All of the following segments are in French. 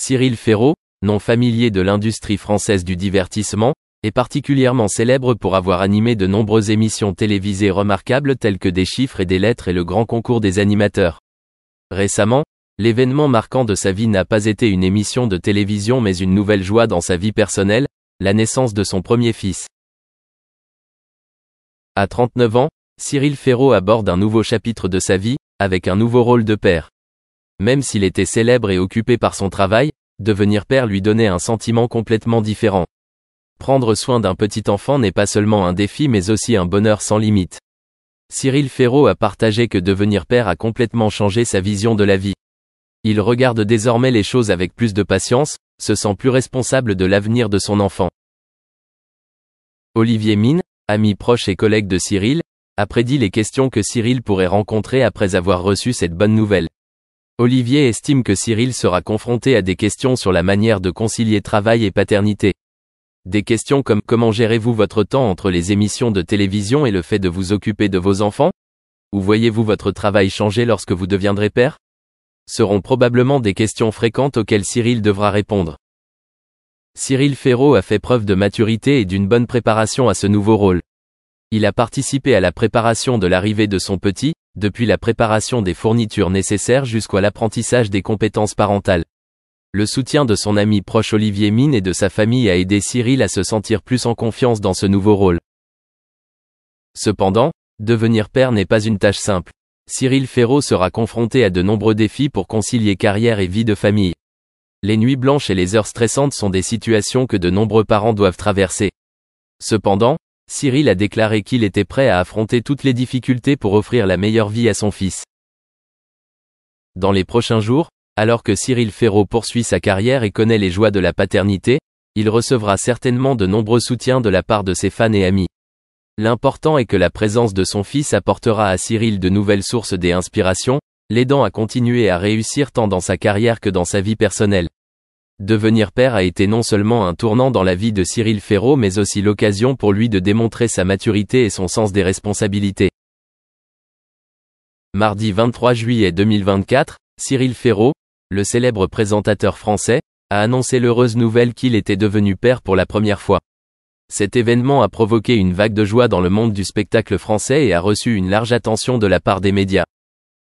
Cyril Ferraud, nom familier de l'industrie française du divertissement, est particulièrement célèbre pour avoir animé de nombreuses émissions télévisées remarquables telles que Des chiffres et des lettres et le grand concours des animateurs. Récemment, l'événement marquant de sa vie n'a pas été une émission de télévision mais une nouvelle joie dans sa vie personnelle, la naissance de son premier fils. À 39 ans, Cyril Ferraud aborde un nouveau chapitre de sa vie, avec un nouveau rôle de père. Même s'il était célèbre et occupé par son travail, devenir père lui donnait un sentiment complètement différent. Prendre soin d'un petit enfant n'est pas seulement un défi mais aussi un bonheur sans limite. Cyril Ferraud a partagé que devenir père a complètement changé sa vision de la vie. Il regarde désormais les choses avec plus de patience, se sent plus responsable de l'avenir de son enfant. Olivier Mine, ami proche et collègue de Cyril, a prédit les questions que Cyril pourrait rencontrer après avoir reçu cette bonne nouvelle. Olivier estime que Cyril sera confronté à des questions sur la manière de concilier travail et paternité. Des questions comme comment gérez-vous votre temps entre les émissions de télévision et le fait de vous occuper de vos enfants? Ou voyez-vous votre travail changer lorsque vous deviendrez père? Seront probablement des questions fréquentes auxquelles Cyril devra répondre. Cyril Ferraud a fait preuve de maturité et d'une bonne préparation à ce nouveau rôle. Il a participé à la préparation de l'arrivée de son petit, depuis la préparation des fournitures nécessaires jusqu'à l'apprentissage des compétences parentales. Le soutien de son ami proche Olivier Mine et de sa famille a aidé Cyril à se sentir plus en confiance dans ce nouveau rôle. Cependant, devenir père n'est pas une tâche simple. Cyril Ferraud sera confronté à de nombreux défis pour concilier carrière et vie de famille. Les nuits blanches et les heures stressantes sont des situations que de nombreux parents doivent traverser. Cependant, Cyril a déclaré qu'il était prêt à affronter toutes les difficultés pour offrir la meilleure vie à son fils. Dans les prochains jours, alors que Cyril Ferraud poursuit sa carrière et connaît les joies de la paternité, il recevra certainement de nombreux soutiens de la part de ses fans et amis. L'important est que la présence de son fils apportera à Cyril de nouvelles sources d'inspiration, l'aidant à continuer à réussir tant dans sa carrière que dans sa vie personnelle. Devenir père a été non seulement un tournant dans la vie de Cyril Ferraud mais aussi l'occasion pour lui de démontrer sa maturité et son sens des responsabilités. Mardi 23 juillet 2024, Cyril Ferraud, le célèbre présentateur français, a annoncé l'heureuse nouvelle qu'il était devenu père pour la première fois. Cet événement a provoqué une vague de joie dans le monde du spectacle français et a reçu une large attention de la part des médias.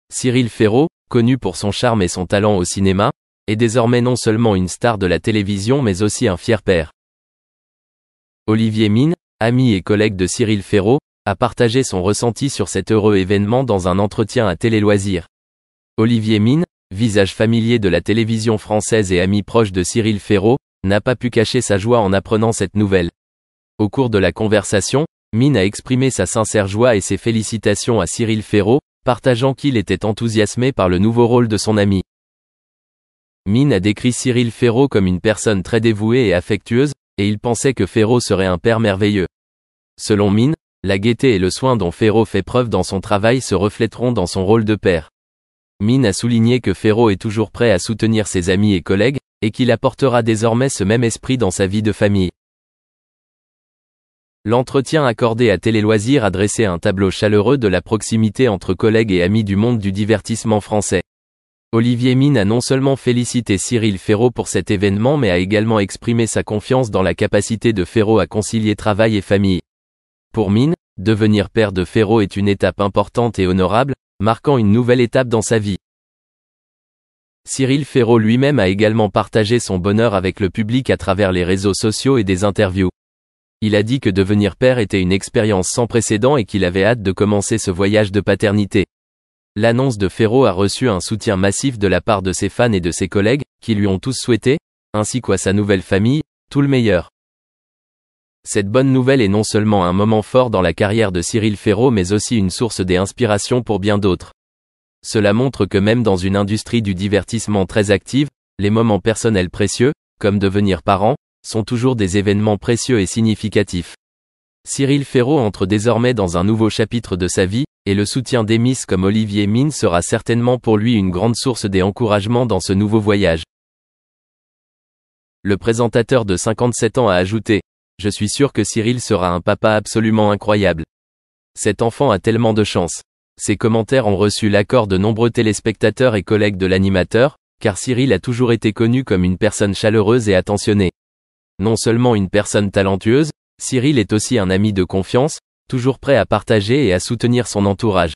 Cyril Ferraud, connu pour son charme et son talent au cinéma, est désormais non seulement une star de la télévision mais aussi un fier père. Olivier Mine, ami et collègue de Cyril Ferraud, a partagé son ressenti sur cet heureux événement dans un entretien à Télé Loisirs. Olivier Mine, visage familier de la télévision française et ami proche de Cyril Ferraud, n'a pas pu cacher sa joie en apprenant cette nouvelle. Au cours de la conversation, Mine a exprimé sa sincère joie et ses félicitations à Cyril Ferraud, partageant qu'il était enthousiasmé par le nouveau rôle de son ami. Mine a décrit Cyril Ferraud comme une personne très dévouée et affectueuse, et il pensait que Ferraud serait un père merveilleux. Selon Mine, la gaieté et le soin dont Ferraud fait preuve dans son travail se reflèteront dans son rôle de père. Mine a souligné que Ferraud est toujours prêt à soutenir ses amis et collègues, et qu'il apportera désormais ce même esprit dans sa vie de famille. L'entretien accordé à Télé Loisirs a dressé un tableau chaleureux de la proximité entre collègues et amis du monde du divertissement français. Olivier Mine a non seulement félicité Cyril Ferraud pour cet événement mais a également exprimé sa confiance dans la capacité de Ferraud à concilier travail et famille. Pour Mine, devenir père de Ferraud est une étape importante et honorable, marquant une nouvelle étape dans sa vie. Cyril Ferraud lui-même a également partagé son bonheur avec le public à travers les réseaux sociaux et des interviews. Il a dit que devenir père était une expérience sans précédent et qu'il avait hâte de commencer ce voyage de paternité. L'annonce de Ferraud a reçu un soutien massif de la part de ses fans et de ses collègues, qui lui ont tous souhaité, ainsi qu'à sa nouvelle famille, tout le meilleur. Cette bonne nouvelle est non seulement un moment fort dans la carrière de Cyril Ferraud mais aussi une source d'inspiration pour bien d'autres. Cela montre que même dans une industrie du divertissement très active, les moments personnels précieux, comme devenir parent, sont toujours des événements précieux et significatifs. Cyril Ferraud entre désormais dans un nouveau chapitre de sa vie, et le soutien d'Emis comme Olivier Mine sera certainement pour lui une grande source d'encouragement dans ce nouveau voyage. Le présentateur de 57 ans a ajouté « Je suis sûr que Cyril sera un papa absolument incroyable. Cet enfant a tellement de chance. » Ces commentaires ont reçu l'accord de nombreux téléspectateurs et collègues de l'animateur, car Cyril a toujours été connu comme une personne chaleureuse et attentionnée. Non seulement une personne talentueuse, Cyril est aussi un ami de confiance, toujours prêt à partager et à soutenir son entourage.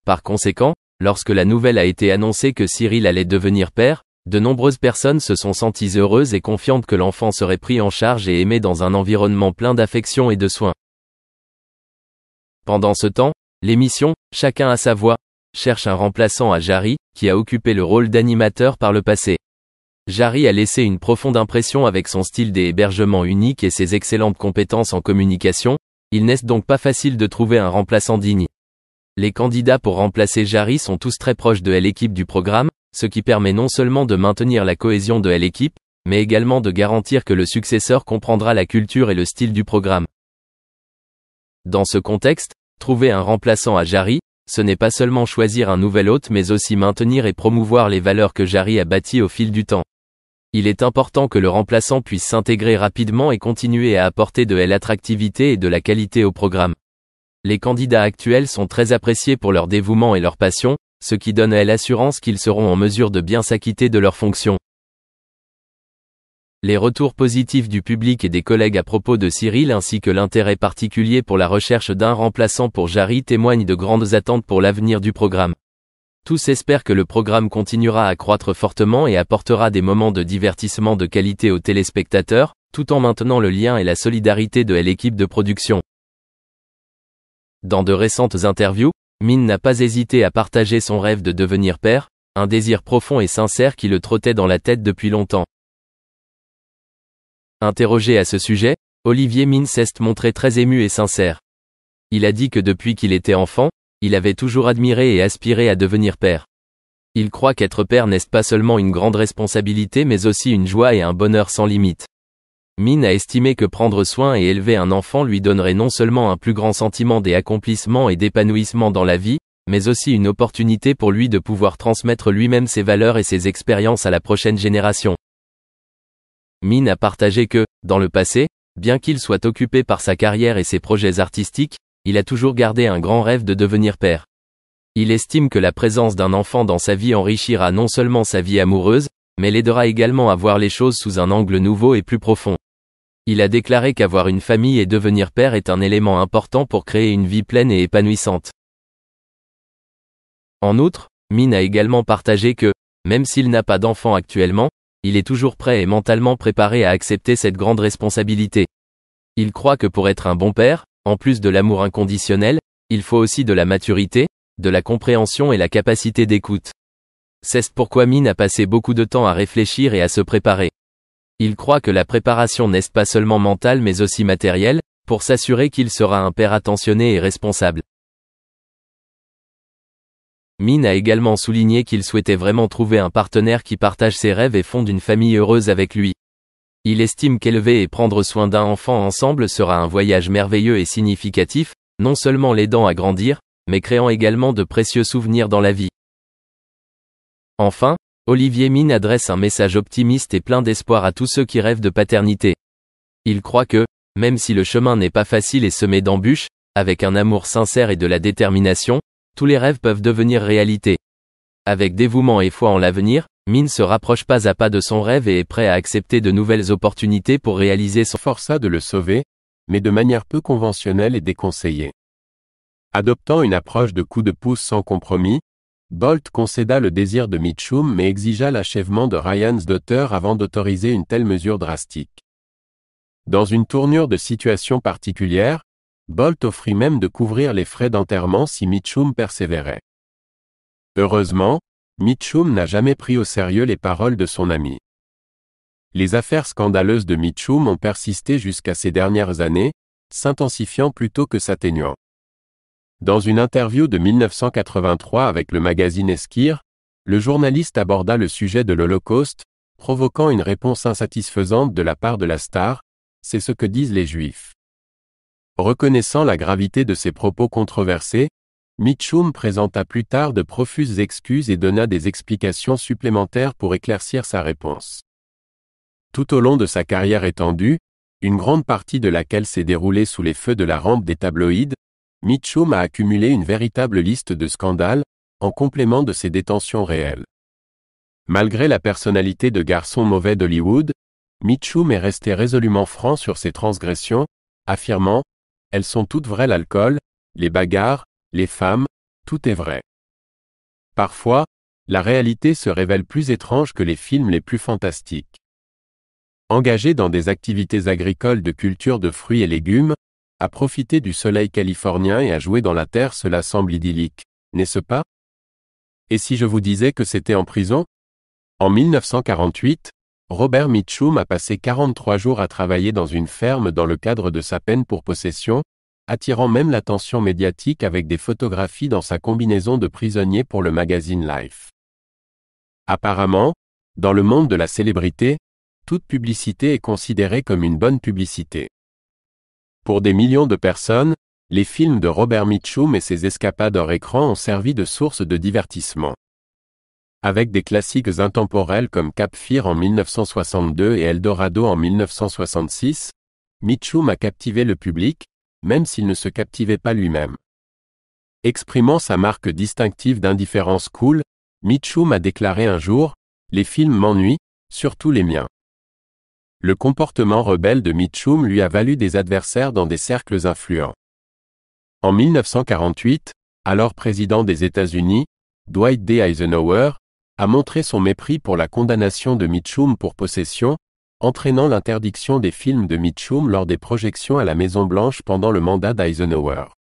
Par conséquent, lorsque la nouvelle a été annoncée que Cyril allait devenir père, de nombreuses personnes se sont senties heureuses et confiantes que l'enfant serait pris en charge et aimé dans un environnement plein d'affection et de soins. Pendant ce temps, l'émission « Chacun a sa voix » cherche un remplaçant à Jarry, qui a occupé le rôle d'animateur par le passé. Jarry a laissé une profonde impression avec son style des hébergements unique et ses excellentes compétences en communication, il n'est donc pas facile de trouver un remplaçant digne. Les candidats pour remplacer Jarry sont tous très proches de l'équipe du programme, ce qui permet non seulement de maintenir la cohésion de l'équipe, mais également de garantir que le successeur comprendra la culture et le style du programme. Dans ce contexte, trouver un remplaçant à Jarry, ce n'est pas seulement choisir un nouvel hôte mais aussi maintenir et promouvoir les valeurs que Jarry a bâties au fil du temps. Il est important que le remplaçant puisse s'intégrer rapidement et continuer à apporter de l'attractivité et de la qualité au programme. Les candidats actuels sont très appréciés pour leur dévouement et leur passion, ce qui donne l'assurance qu'ils seront en mesure de bien s'acquitter de leurs fonctions. Les retours positifs du public et des collègues à propos de Cyril ainsi que l'intérêt particulier pour la recherche d'un remplaçant pour Jarry témoignent de grandes attentes pour l'avenir du programme. Tous espèrent que le programme continuera à croître fortement et apportera des moments de divertissement de qualité aux téléspectateurs, tout en maintenant le lien et la solidarité de l'équipe de production. Dans de récentes interviews, Min n'a pas hésité à partager son rêve de devenir père, un désir profond et sincère qui le trottait dans la tête depuis longtemps. Interrogé à ce sujet, Olivier Min s'est montré très ému et sincère. Il a dit que depuis qu'il était enfant, il avait toujours admiré et aspiré à devenir père. Il croit qu'être père n'est pas seulement une grande responsabilité mais aussi une joie et un bonheur sans limite. Min a estimé que prendre soin et élever un enfant lui donnerait non seulement un plus grand sentiment d'accomplissement et d'épanouissement dans la vie, mais aussi une opportunité pour lui de pouvoir transmettre lui-même ses valeurs et ses expériences à la prochaine génération. Min a partagé que, dans le passé, bien qu'il soit occupé par sa carrière et ses projets artistiques, il a toujours gardé un grand rêve de devenir père. Il estime que la présence d'un enfant dans sa vie enrichira non seulement sa vie amoureuse, mais l'aidera également à voir les choses sous un angle nouveau et plus profond. Il a déclaré qu'avoir une famille et devenir père est un élément important pour créer une vie pleine et épanouissante. En outre, Min a également partagé que, même s'il n'a pas d'enfant actuellement, il est toujours prêt et mentalement préparé à accepter cette grande responsabilité. Il croit que pour être un bon père, en plus de l'amour inconditionnel, il faut aussi de la maturité, de la compréhension et la capacité d'écoute. C'est pourquoi Min a passé beaucoup de temps à réfléchir et à se préparer. Il croit que la préparation n'est pas seulement mentale mais aussi matérielle, pour s'assurer qu'il sera un père attentionné et responsable. Min a également souligné qu'il souhaitait vraiment trouver un partenaire qui partage ses rêves et fonde une famille heureuse avec lui. Il estime qu'élever et prendre soin d'un enfant ensemble sera un voyage merveilleux et significatif, non seulement l'aidant à grandir, mais créant également de précieux souvenirs dans la vie. Enfin, Olivier Min adresse un message optimiste et plein d'espoir à tous ceux qui rêvent de paternité. Il croit que, même si le chemin n'est pas facile et semé d'embûches, avec un amour sincère et de la détermination, tous les rêves peuvent devenir réalité. Avec dévouement et foi en l'avenir, Min se rapproche pas à pas de son rêve et est prêt à accepter de nouvelles opportunités pour réaliser son força de le sauver, mais de manière peu conventionnelle et déconseillée. Adoptant une approche de coup de pouce sans compromis, Bolt concéda le désir de Mitchum mais exigea l'achèvement de Ryan's Daughter avant d'autoriser une telle mesure drastique. Dans une tournure de situation particulière, Bolt offrit même de couvrir les frais d'enterrement si Mitchum persévérait. Heureusement, Mitchum n'a jamais pris au sérieux les paroles de son ami. Les affaires scandaleuses de Mitchum ont persisté jusqu'à ces dernières années, s'intensifiant plutôt que s'atténuant. Dans une interview de 1983 avec le magazine Esquire, le journaliste aborda le sujet de l'Holocauste, provoquant une réponse insatisfaisante de la part de la star, c'est ce que disent les Juifs. Reconnaissant la gravité de ses propos controversés, Mitchum présenta plus tard de profuses excuses et donna des explications supplémentaires pour éclaircir sa réponse. Tout au long de sa carrière étendue, une grande partie de laquelle s'est déroulée sous les feux de la rampe des tabloïds, Mitchum a accumulé une véritable liste de scandales, en complément de ses détentions réelles. Malgré la personnalité de garçon mauvais d'Hollywood, Mitchum est resté résolument franc sur ses transgressions, affirmant « Elles sont toutes vraies, l'alcool, les bagarres, les femmes, tout est vrai. » Parfois, la réalité se révèle plus étrange que les films les plus fantastiques. Engagé dans des activités agricoles de culture de fruits et légumes, à profiter du soleil californien et à jouer dans la terre, cela semble idyllique, n'est-ce pas? Et si je vous disais que c'était en prison? En 1948, Robert Mitchum a passé 43 jours à travailler dans une ferme dans le cadre de sa peine pour possession, attirant même l'attention médiatique avec des photographies dans sa combinaison de prisonnier pour le magazine Life. Apparemment, dans le monde de la célébrité, toute publicité est considérée comme une bonne publicité. Pour des millions de personnes, les films de Robert Mitchum et ses escapades hors écran ont servi de source de divertissement. Avec des classiques intemporels comme Cap Fear en 1962 et Eldorado en 1966, Mitchum a captivé le public, même s'il ne se captivait pas lui-même. Exprimant sa marque distinctive d'indifférence cool, Mitchum a déclaré un jour « Les films m'ennuient, surtout les miens ». Le comportement rebelle de Mitchum lui a valu des adversaires dans des cercles influents. En 1948, alors président des États-Unis, Dwight D. Eisenhower a montré son mépris pour la condamnation de Mitchum pour possession, entraînant l'interdiction des films de Mitchum lors des projections à la Maison-Blanche pendant le mandat d'Eisenhower.